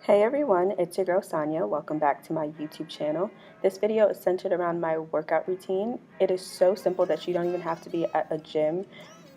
Hey everyone, it's your girl Sanya. Welcome back to my YouTube channel. This video is centered around my workout routine. It is so simple that you don't even have to be at a gym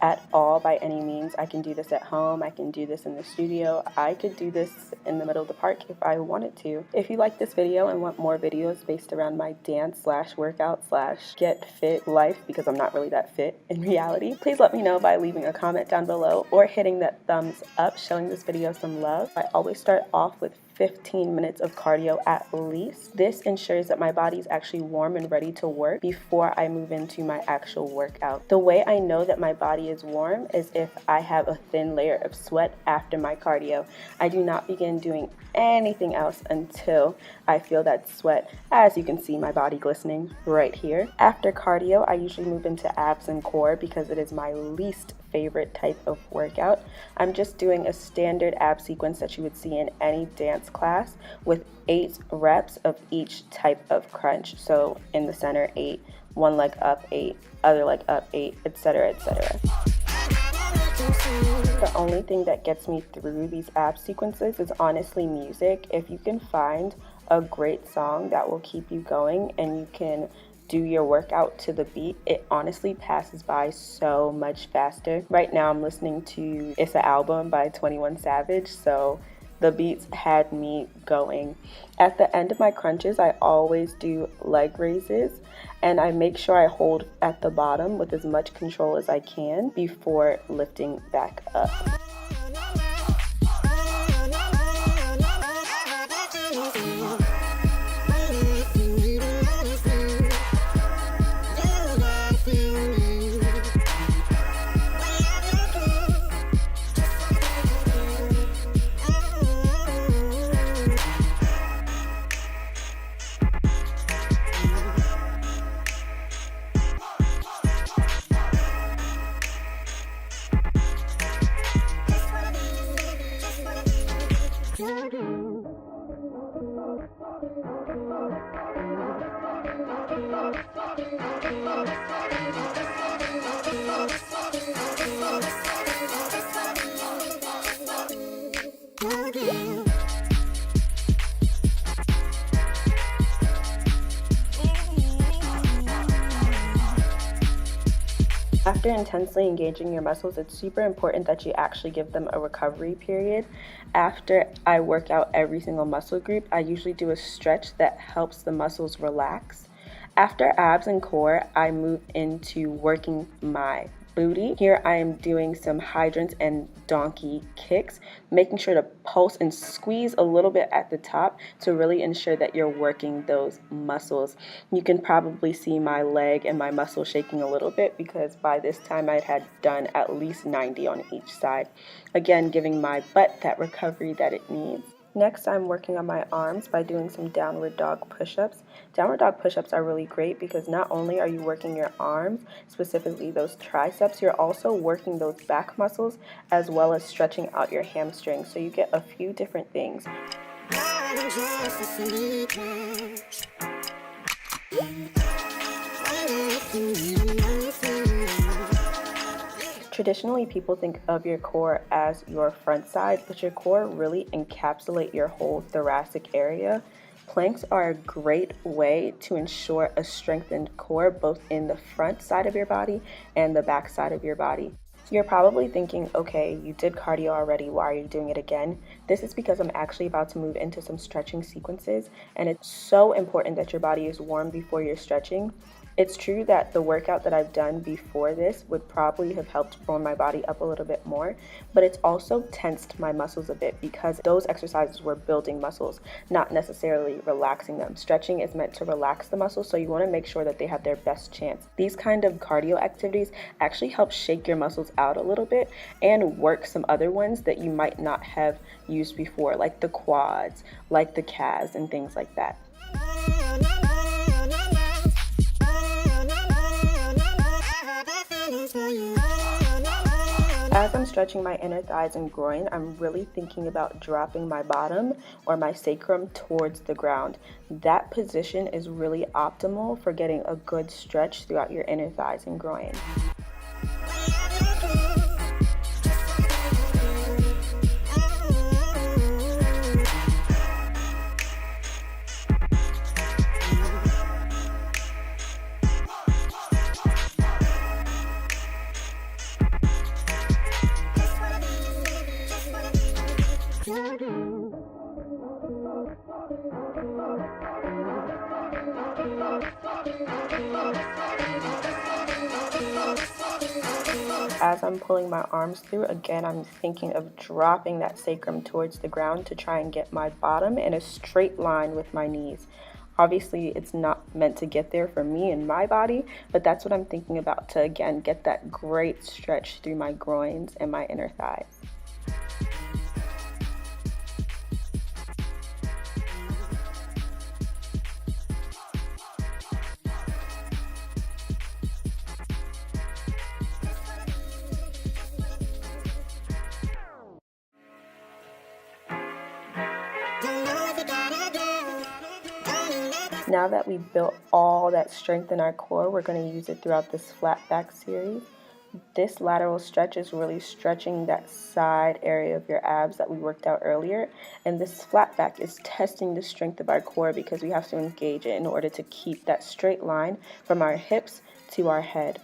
at all by any means. I can do this at home, I can do this in the studio, I could do this in the middle of the park if I wanted to. If you like this video and want more videos based around my dance slash workout slash get fit life, because I'm not really that fit in reality, please let me know by leaving a comment down below or hitting that thumbs up showing this video some love. I always start off with 15 minutes of cardio at least. This ensures that my body is actually warm and ready to work before I move into my actual workout. The way I know that my body is warm is if I have a thin layer of sweat after my cardio. I do not begin doing anything else until I feel that sweat. As you can see, my body glistening right here. After cardio, I usually move into abs and core because it is my least favorite type of workout. I'm just doing a standard ab sequence that you would see in any dance class with 8 reps of each type of crunch. So in the center 8, one leg up 8, other leg up 8, etc., etc. The only thing that gets me through these ab sequences is honestly music. If you can find a great song that will keep you going and you can do your workout to the beat, it honestly passes by so much faster. Right now I'm listening to It's an Album by 21 Savage, so the beats had me going. At the end of my crunches, I always do leg raises, and I make sure I hold at the bottom with as much control as I can before lifting back up. After intensely engaging your muscles, it's super important that you actually give them a recovery period. After I work out every single muscle group, I usually do a stretch that helps the muscles relax. After abs and core, I move into working my booty. Here I am doing some hydrants and donkey kicks, making sure to pulse and squeeze a little bit at the top to really ensure that you're working those muscles. You can probably see my leg and my muscle shaking a little bit because by this time I had done at least 90 on each side. Again, giving my butt that recovery that it needs. Next, I'm working on my arms by doing some downward dog push-ups. Downward dog push-ups are really great because not only are you working your arms, specifically those triceps, you're also working those back muscles as well as stretching out your hamstrings. So you get a few different things. Traditionally, people think of your core as your front side, but your core really encapsulates your whole thoracic area. Planks are a great way to ensure a strengthened core both in the front side of your body and the back side of your body. You're probably thinking, okay, you did cardio already, why are you doing it again? This is because I'm actually about to move into some stretching sequences, and it's so important that your body is warm before you're stretching. It's true that the workout that I've done before this would probably have helped warm my body up a little bit more, but it's also tensed my muscles a bit because those exercises were building muscles, not necessarily relaxing them. Stretching is meant to relax the muscles, so you want to make sure that they have their best chance. These kind of cardio activities actually help shake your muscles out a little bit and work some other ones that you might not have used before, like the quads, like the calves, and things like that. As I'm stretching my inner thighs and groin, I'm really thinking about dropping my bottom or my sacrum towards the ground. That position is really optimal for getting a good stretch throughout your inner thighs and groin. As I'm pulling my arms through, again, I'm thinking of dropping that sacrum towards the ground to try and get my bottom in a straight line with my knees. Obviously, it's not meant to get there for me and my body, but that's what I'm thinking about to, again, get that great stretch through my groins and my inner thighs. Now that we built all that strength in our core, we're going to use it throughout this flat back series. This lateral stretch is really stretching that side area of your abs that we worked out earlier. And this flat back is testing the strength of our core because we have to engage it in order to keep that straight line from our hips to our head.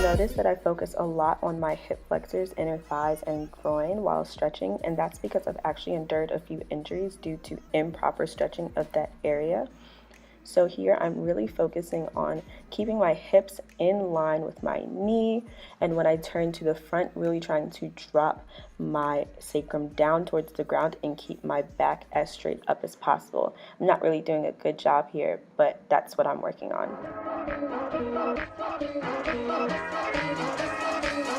Notice that I focus a lot on my hip flexors, inner thighs, and groin while stretching, and that's because I've actually endured a few injuries due to improper stretching of that area. So here I'm really focusing on keeping my hips in line with my knee, and when I turn to the front, really trying to drop my sacrum down towards the ground and keep my back as straight up as possible. I'm not really doing a good job here, but that's what I'm working on.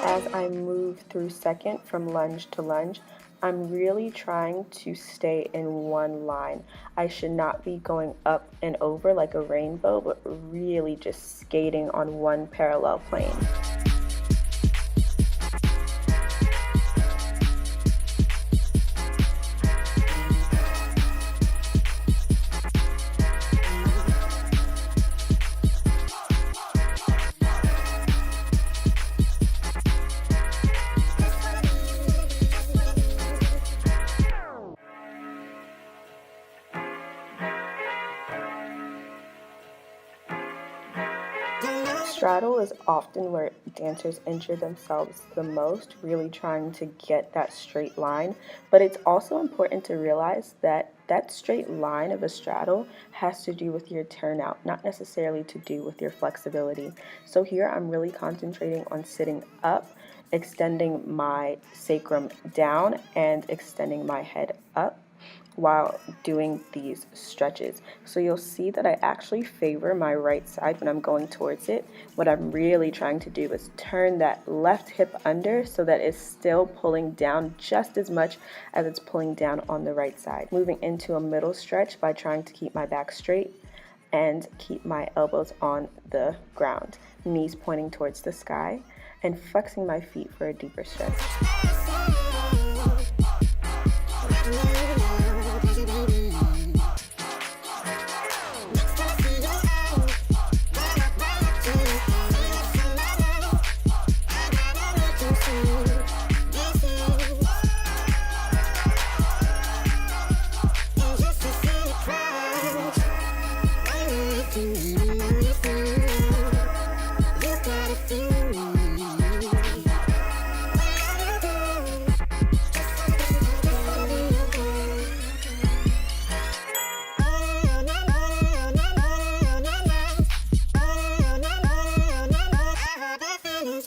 As I move through second from lunge to lunge, I'm really trying to stay in one line. I should not be going up and over like a rainbow, but really just skating on one parallel plane. Straddle is often where dancers injure themselves the most, really trying to get that straight line. But it's also important to realize that that straight line of a straddle has to do with your turnout, not necessarily to do with your flexibility. So here I'm really concentrating on sitting up, extending my sacrum down, and extending my head up while doing these stretches. So you'll see that I actually favor my right side when I'm going towards it. What I'm really trying to do is turn that left hip under so that it's still pulling down just as much as it's pulling down on the right side. Moving into a middle stretch by trying to keep my back straight and keep my elbows on the ground, knees pointing towards the sky, and flexing my feet for a deeper stretch. You gotta feel me. Fitting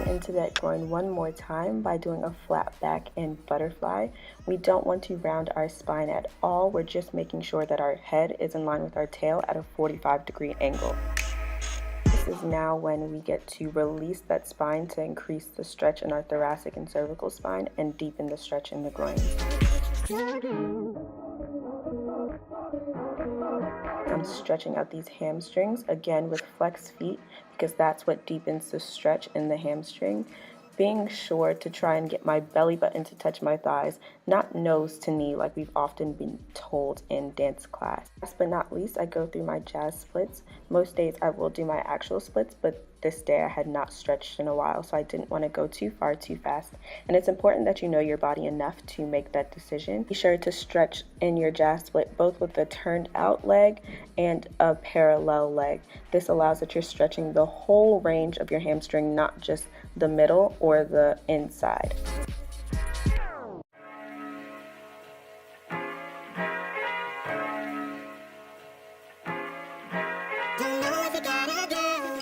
into that groin one more time by doing a flat back and butterfly. We don't want to round our spine at all. We're just making sure that our head is in line with our tail at a 45-degree angle. This is now when we get to release that spine to increase the stretch in our thoracic and cervical spine and deepen the stretch in the groin. I'm stretching out these hamstrings, again with flexed feet, because that's what deepens the stretch in the hamstring. Being sure to try and get my belly button to touch my thighs, not nose to knee like we've often been told in dance class. Last but not least, I go through my jazz splits. Most days I will do my actual splits, but this day I had not stretched in a while, so I didn't want to go too far too fast. And it's important that you know your body enough to make that decision. Be sure to stretch in your jazz split both with a turned out leg and a parallel leg. This allows that you're stretching the whole range of your hamstring, not just the middle or the inside.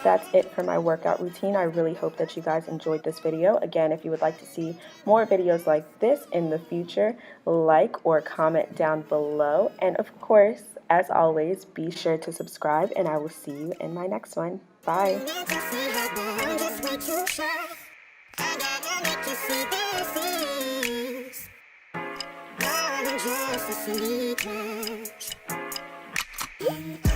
That's it for my workout routine. I really hope that you guys enjoyed this video. Again, if you would like to see more videos like this in the future, like or comment down below. And of course, as always, be sure to subscribe, and I will see you in my next one. Bye. Just a secret.